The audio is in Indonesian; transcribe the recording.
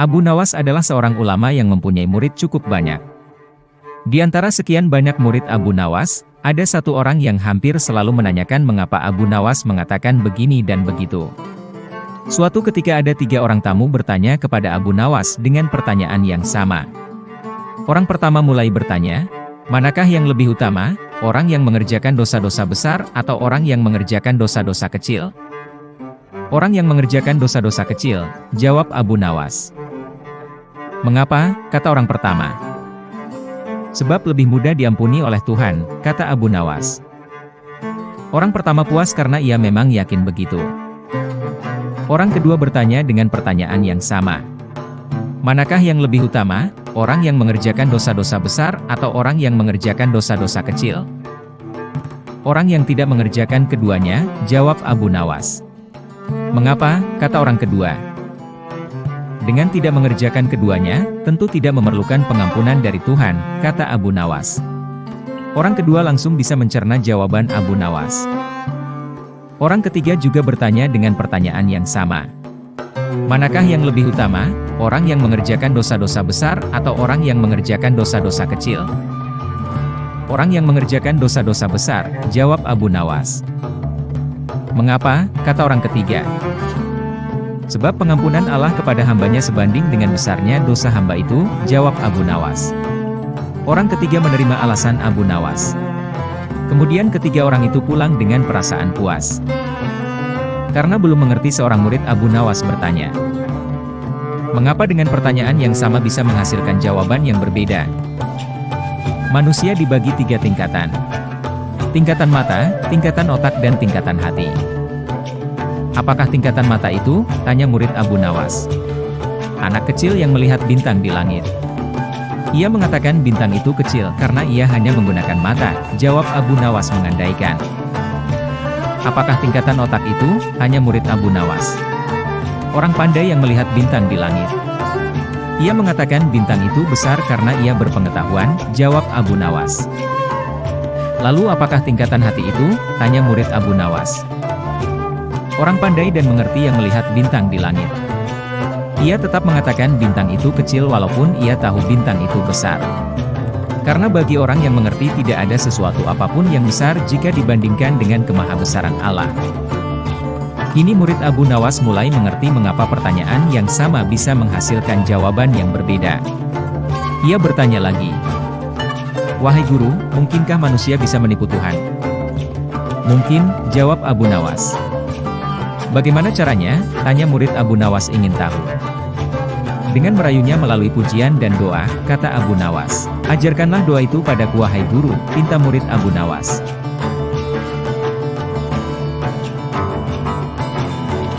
Abu Nawas adalah seorang ulama yang mempunyai murid cukup banyak. Di antara sekian banyak murid Abu Nawas, ada satu orang yang hampir selalu menanyakan mengapa Abu Nawas mengatakan begini dan begitu. Suatu ketika ada 3 orang tamu bertanya kepada Abu Nawas dengan pertanyaan yang sama. Orang pertama mulai bertanya, manakah yang lebih utama, orang yang mengerjakan dosa-dosa besar atau orang yang mengerjakan dosa-dosa kecil? Orang yang mengerjakan dosa-dosa kecil, jawab Abu Nawas. Mengapa, kata orang pertama. Sebab lebih mudah diampuni oleh Tuhan, kata Abu Nawas. Orang pertama puas karena ia memang yakin begitu. Orang kedua bertanya dengan pertanyaan yang sama. Manakah yang lebih utama, orang yang mengerjakan dosa-dosa besar atau orang yang mengerjakan dosa-dosa kecil? Orang yang tidak mengerjakan keduanya, jawab Abu Nawas. Mengapa, kata orang kedua. Dengan tidak mengerjakan keduanya, tentu tidak memerlukan pengampunan dari Tuhan, kata Abu Nawas. Orang kedua langsung bisa mencerna jawaban Abu Nawas. Orang ketiga juga bertanya dengan pertanyaan yang sama. Manakah yang lebih utama, orang yang mengerjakan dosa-dosa besar atau orang yang mengerjakan dosa-dosa kecil? Orang yang mengerjakan dosa-dosa besar, jawab Abu Nawas. Mengapa, kata orang ketiga. Sebab pengampunan Allah kepada hambanya sebanding dengan besarnya dosa hamba itu, jawab Abu Nawas. Orang ketiga menerima alasan Abu Nawas. Kemudian ketiga orang itu pulang dengan perasaan puas. Karena belum mengerti, seorang murid Abu Nawas bertanya, mengapa dengan pertanyaan yang sama bisa menghasilkan jawaban yang berbeda? Manusia dibagi 3 tingkatan. Tingkatan mata, tingkatan otak dan tingkatan hati. Apakah tingkatan mata itu? Tanya murid Abu Nawas. Anak kecil yang melihat bintang di langit. Ia mengatakan bintang itu kecil karena ia hanya menggunakan mata, jawab Abu Nawas mengandaikan. Apakah tingkatan otak itu? Tanya murid Abu Nawas. Orang pandai yang melihat bintang di langit. Ia mengatakan bintang itu besar karena ia berpengetahuan, jawab Abu Nawas. Lalu apakah tingkatan hati itu? Tanya murid Abu Nawas. Orang pandai dan mengerti yang melihat bintang di langit. Ia tetap mengatakan bintang itu kecil walaupun ia tahu bintang itu besar. Karena bagi orang yang mengerti tidak ada sesuatu apapun yang besar jika dibandingkan dengan kemahabesaran Allah. Kini murid Abu Nawas mulai mengerti mengapa pertanyaan yang sama bisa menghasilkan jawaban yang berbeda. Ia bertanya lagi. Wahai guru, mungkinkah manusia bisa menipu Tuhan? Mungkin, jawab Abu Nawas. Bagaimana caranya? Tanya murid Abu Nawas ingin tahu. Dengan merayunya melalui pujian dan doa, kata Abu Nawas. Ajarkanlah doa itu padaku wahai guru, pinta murid Abu Nawas.